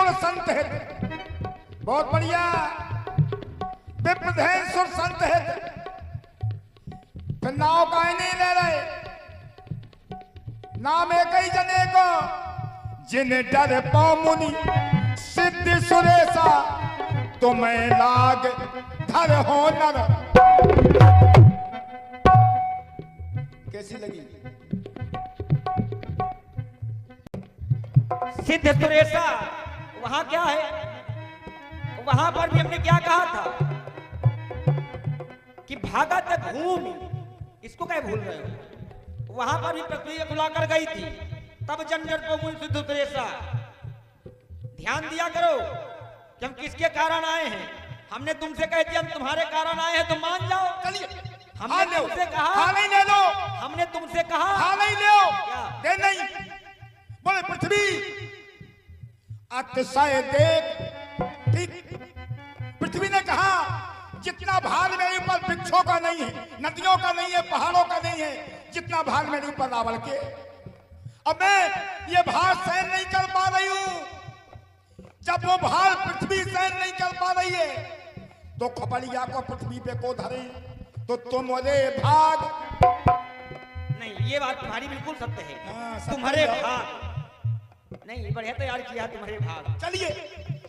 सुर संत हित। बहुत बढ़िया। विप्रधेन सुर संत हित। फिर नाव काहे नहीं ले रहे? नाम एक ही जने को, जिन डर पाऊं मुनि सिद्धि सुरेशा, तुम्हें लाग धर हो नर। कैसी लगी? सिद्ध सुरेशा वहां क्या है? वहां पर भी हमने क्या कहा था कि भागत भूमि, इसको क्या भूल रहे हो? वहां पर भी पृथ्वी खुलाकर गई थी, तब जंजर को मुनि सिद्ध सुरेशा। ध्यान दिया करो कि हम किसके कारण आए हैं। हमने तुमसे कह दिया हम तुम्हारे कारण आए हैं तो मान जाओ। चलिए हमने तुमसे कहा हाँ नहीं ले लो। हमने तुमसे कहा हाँ नहीं ले क्या? दे नहीं। बोले पृथ्वी अतिशय देख। ठीक। पृथ्वी ने कहा जितना भार मेरे ऊपर वृक्षों का नहीं है, नदियों का नहीं है, पहाड़ों का नहीं है, जितना भार मेरे ऊपर रावण के। अब मैं ये भार सहन नहीं कर पा रही हूं। जब वो भार पृथ्वी सहन नहीं कर पा रही है तो खपड़िया को पृथ्वी पे को धरे तो तुम बोले भाग। नहीं, ये बात तुम्हारी बिल्कुल सत्य है। हाँ, तुम्हारे भाग नहीं, बढ़िया तैयार किया तुम्हारे भाग। चलिए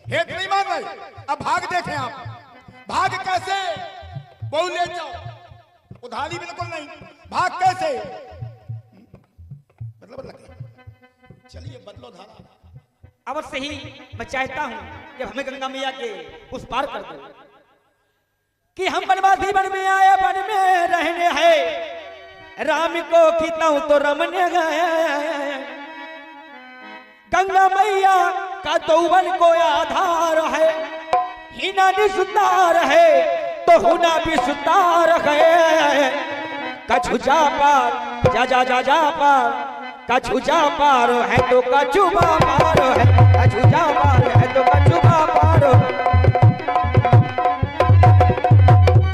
हेत नहीं मान रहे, अब भाग देखें आप। भाग कैसे? बहु ले जाओ, उधारी बिल्कुल नहीं। भाग कैसे? मतलब चलिए बदलो धारा। अवश्य ही मैं चाहता हूं कि हमें गंगा मैया के उस पार कर दो कि हम बनवासी बन में आए, बन में रहने हैं। राम को खींचूं तो रमने गए। गंगा मैया का तो वन को आधार है, हिना निस्तार है तो हुना भी सुतार है। कछु जा पार जा जा जा जा पार, कछु जा पार है तो कछुआ पार है, कछु जा पार है तो कछुआ पार।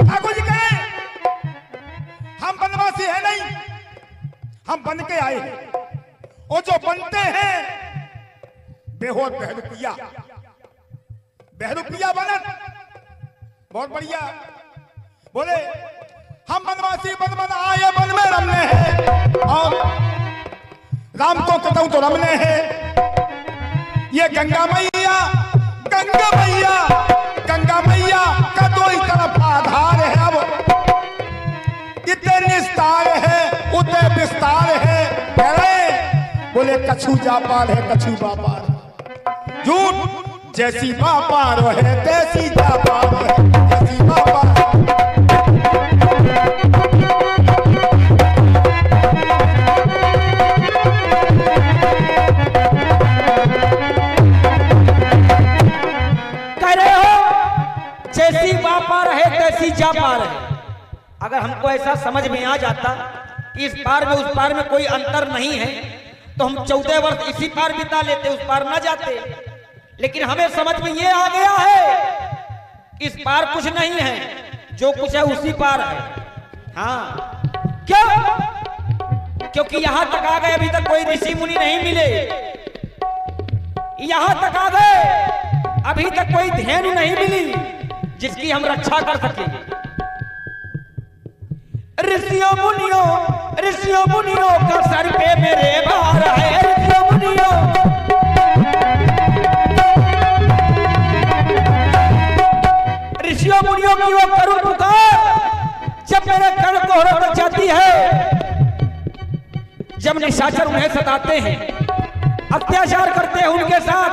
ठाकुर जी कहे हम बनवासी है नहीं, हम बन के आए हैं। और जो बनते हैं बेहोर बहरूपिया, बहरूपिया बनन। बहुत बढ़िया। बोले हम बनवासी बन बन आए, बन में रमने हैं और राम को कतऊ तो रमने हैं। ये गंगा मैया, गंगा मैया, गंगा मैया का दो ही तरफ आधार है। अब इतने निस्तार है उतने विस्तार है। बोले कछु जा पार है, कछु बापार। झूठ। जैसी बापार है तैसी जा पार है, जैसी बापार। जैसी बापार है तैसी जा पार है। अगर हमको ऐसा समझ में आ जाता कि इस पार में उस पार में कोई अंतर नहीं है तो हम 14 वर्ष इसी पार बिता लेते, उस पार न जाते। लेकिन हमें समझ में ये आ गया है इस पार कुछ नहीं है, जो कुछ है उसी पार है। हाँ, क्यों? क्योंकि यहां तक आ गए, अभी तक कोई ऋषि मुनि नहीं मिले। यहां तक आ गए, अभी तक कोई धेनु नहीं मिली जिसकी हम रक्षा कर सके। ऋषियों मुनियों का सर पे मेरे भार है। ऋषियों मुनियों की वो करुण पुकार जब मेरे कण को हरक जाती है, जब निशाचर उन्हें सताते हैं, अत्याचार करते हैं, उनके साथ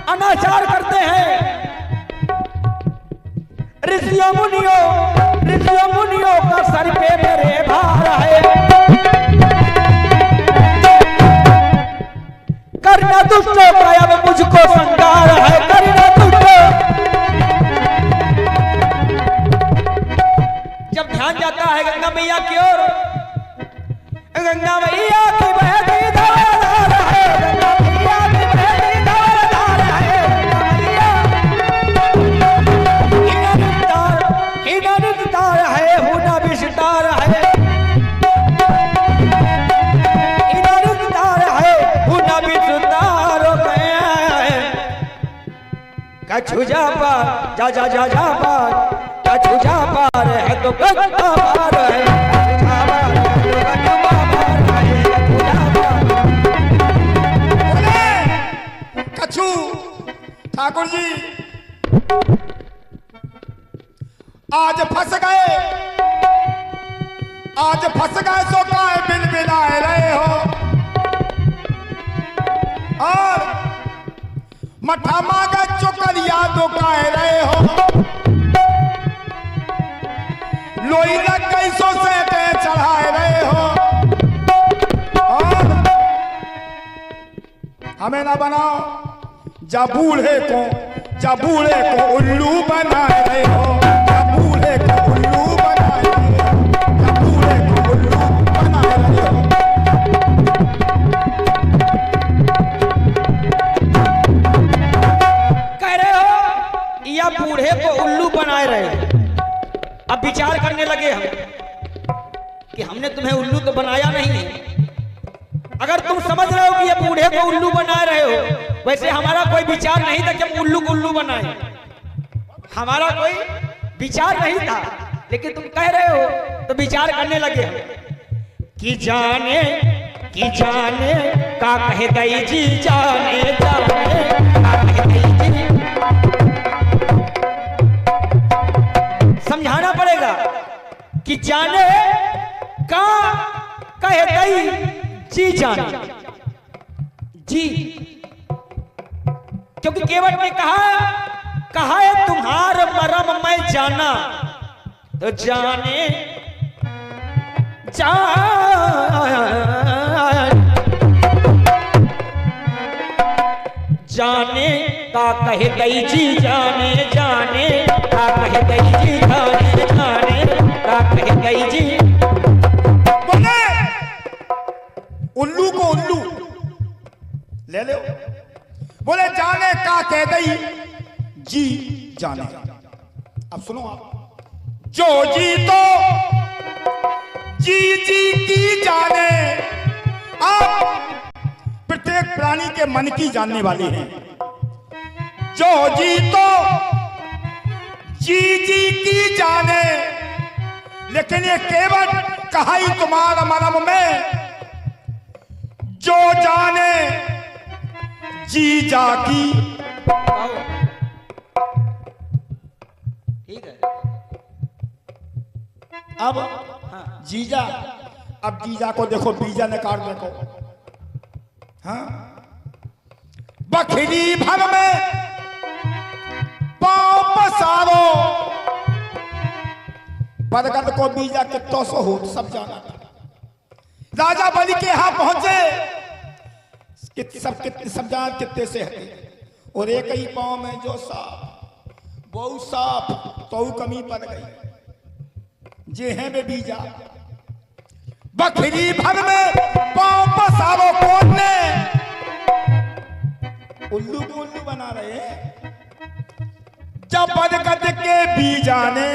अनाचार करते हैं। ऋषियों मुनियों का सर पे मेरे भार है। करना दुष्टों का अब मुझको संगार है। करना दुष्टों। जब ध्यान जाता है गंगा मैया की ओर, गंगा मैया की बहती धार है, गंगा मैया की बहती धार है। तार है, हुना विस्तार है, तार है, हुना विस्तार है। कछु जा पार, जा जा जा जा पार, कछु जा पार है तो कछु पार है, कछु जा पार है तो कछु पार है, कछु जा पार। बोले कछु ठाकुर जी आज फंस गए, आज फंस गए सो काय बिन बिनाए रहे हो, और मठा मांगा चुकलिया दो काए रहे हो, लोई लग गई सो से चढ़ाए रहे हो, और हमें ना बनाओ जा बूढ़े को उल्लू बनाए रहे हो, जा बूढ़े को उल्लू बनाए रहे हो, जा बूढ़े को उल्लू बनाए रहे हो। कह रहे हो या बूढ़े को उल्लू बनाए रहे हो। अब विचार करने लगे हम कि हमने तुम्हें उल्लू तो बनाया नहीं है। अगर तुम समझ रहे हो कि ये बूढ़े को उल्लू बनाए रहे हो, वैसे हमारा कोई विचार नहीं था कि हम उल्लू को उल्लू बनाए, हमारा कोई विचार नहीं था, लेकिन तुम कह रहे हो तो विचार करने लगे कि जाने का कह गई जी, जाने का कह गई जी। समझाना पड़ेगा कि जाने का कह गई जी, जाने जी, क्योंकि केवट ने कहा है तुम्हारा मरम मैं जाना, तो जाने जाने का कह गई जी, जाने का कह गई जी, जाने का कह गई जी। बोले उल्लू को उल्लू ले लो, बोले जाने का कह गई जी, जाने। अब सुनो आप, जो जी तो जी की जाने, आप प्रत्येक प्राणी के मन की जानने वाले हैं। जो जी तो जी की जाने, लेकिन ये केवल कहा ही तुम्हारा मरम में, जो जाने जी जा की। ठीक है। अब जीजा, अब जीजा को देखो, बीजा ने काट देखो, हाँ बखरी भर में पांव पसारो, बरगद को बीजा कितो सो हो सब जाना था। राजा बलि के यहां पहुंचे, सब जान कितने से हटे, और एक ही पांव में जो साफ बहु साफ तो कमी पड़ गई, जे हैं वे बीजा। बखरी भर में पांव पसारो, कौन ने उल्लू को उल्लू बना रहे हैं। जब बरगद के बीजा ने,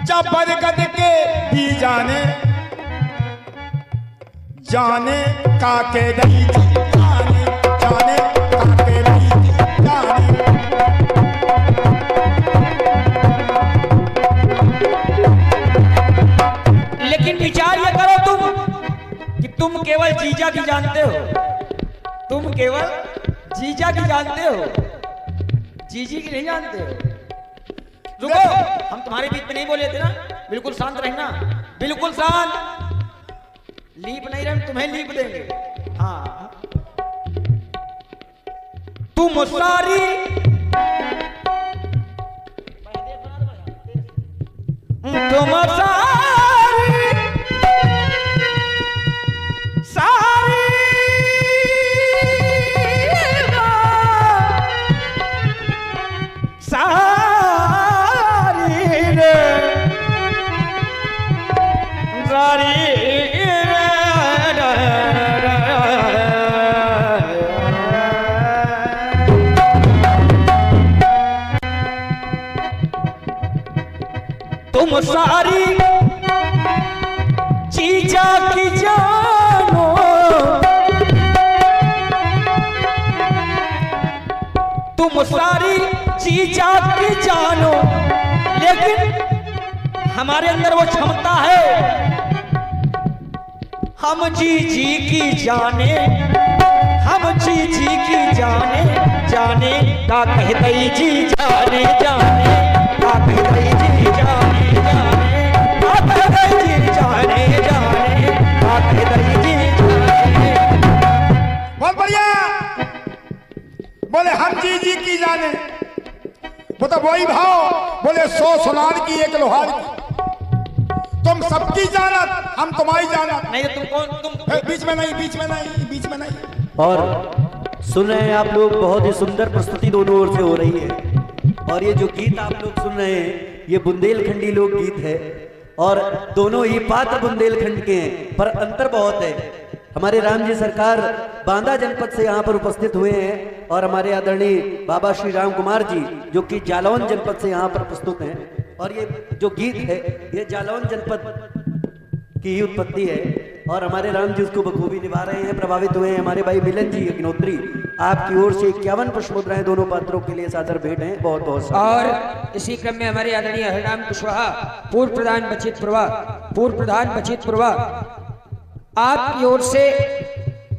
जब बरगद के बीजा ने जाने का के रही थी, जाने का के रही थी, जाने। लेकिन विचार ये करो कि तुम केवल जीजा की जानते हो, तुम केवल जीजा की जानते हो, जीजी की नहीं जानते हो। रुको, हम तुम्हारे बीच में नहीं बोले थे ना, बिल्कुल शांत रहना, बिल्कुल शांत। लीप नहीं रहे, तुम्हें लीप देंगे। हाँ, तुम सारी तुम सारी तुम सारी जीजा की जानो, तुम सारी जी जाग की जानो, लेकिन हमारे अंदर वो क्षमता है, हम जी जी की जाने, हम जी जी की जाने, जाने का कहते जी जाने, जाने का कहते जी जाने, जाने का कहते जी जाने, जाने का कहते जी जाने। बहुत बढ़िया। बोले हम जी जी की जाने, वो तो वही भाव। बोले 100 सोनार की एक लोहार की, तुम सबकी जानत हम तुम्हारी जानत। नहीं तुम कौन, तुम बीच में नहीं, बीच में नहीं, बीच में नहीं। और सुन रहे हैं आप लोग, बहुत ही सुंदर प्रस्तुति दोनों ओर से हो रही है। और ये जो गीत आप लोग सुन रहे हैं ये बुंदेलखंडी लोक गीत है, और दोनों ही पात्र बुंदेलखंड के हैं, पर अंतर बहुत है। हमारे राम जी सरकार बांदा जनपद से यहाँ पर उपस्थित हुए हैं, और हमारे आदरणीय बाबा श्री राम कुमार जी जो कि जालौन जनपद से यहाँ पर प्रस्तुत हैं। और ये जो गीत है ये जालौन जनपद की ही उत्पत्ति है, और हमारे राम जी उसको बखूबी निभा रहे हैं। प्रभावित हुए हैं हमारे भाई मिलन जी अग्निहोत्री। आपकी ओर से 51 पुष्प मुद्राएं दोनों पात्रों के लिए सादर भेंट हैं। बहुत बहुत और इसी क्रम में हमारे आदरणीय हरिराम कुशवाहा पूर्व प्रधान बचित पुरवा, पूर्व प्रधान बचित पुरवा, आपकी ओर से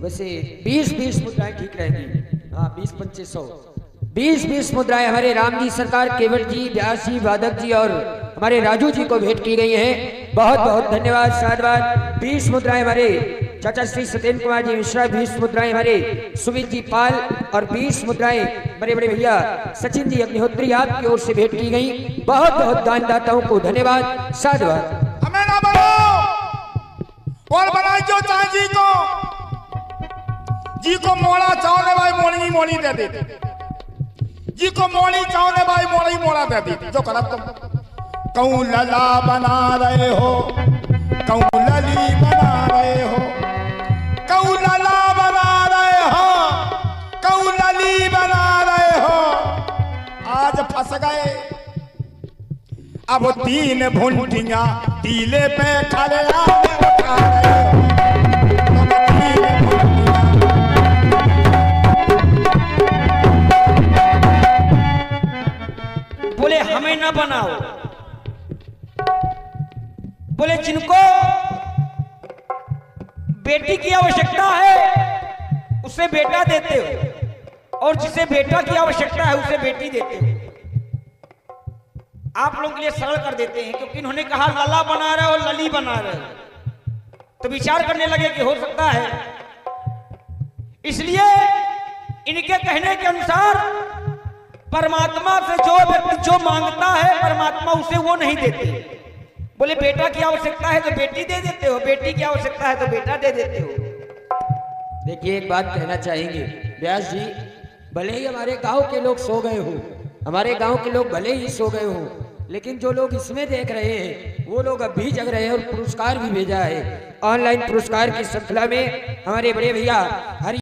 वैसे 20-20 मुद्राएं ठीक रहेंगी। हाँ 20-2500 मुद्राएं हमारे राम जी सरकार, केवट जी, व्यास जी, वादक जी और हमारे राजू जी को भेंट की गई हैं। बहुत बहुत धन्यवाद, साधुवाद। 20 मुद्राएं हमारे चाचा श्री सत्येंद्र कुमार जी मिश्रा, 20 मुद्राएं हमारे सुमित जी पाल, और 20 मुद्राएं बड़े बड़े भैया सचिन जी अग्निहोत्री आपकी ओर से भेंट की गई। बहुत बहुत दानदाताओं को धन्यवाद, साधुवाद। हमें ना बनो और बनाई जो चाहे जी को मोड़ा चावने भाई मोड़ी मोड़ी दे देते, जी को मोड़ी चावने भाई मोड़ी मोड़ा दे देती। जो करब तुम कहूँ लला बना रहे हो, कहूँ लली बना रहे हो, कहूँ लला बना रहे हो, कहूँ लली बना रहे हो। आज फंस गए अब 3 भुंटियां टीले पे खड़े आने उठा रहे हो। बोले हमें ना बनाओ, बोले जिनको बेटी की आवश्यकता है उसे बेटा देते हो, और जिसे बेटा की आवश्यकता है उसे बेटी देते हो। आप लोगों के लिए सरल कर देते हैं, क्योंकि इन्होंने कहा लला बना रहे हो, लली बना रहे हो, तो विचार करने लगे कि हो सकता है। इसलिए इनके कहने के अनुसार परमात्मा से जो व्यक्ति जो मांगता है परमात्मा उसे वो नहीं देते। बोले बेटा की आवश्यकता है तो बेटी दे देते हो, बेटी की आवश्यकता है तो बेटा दे देते हो। देखिए एक बात कहना चाहेंगे व्यास जी, भले ही हमारे गांव के लोग सो गए हो, हमारे गांव के लोग भले ही सो गए हो, लेकिन जो लोग इसमें देख रहे हैं वो लोग अब भी जग रहे हैं, और पुरस्कार भी भेजा है। ऑनलाइन पुरस्कार की श्रृंखला में हमारे बड़े भैया हरि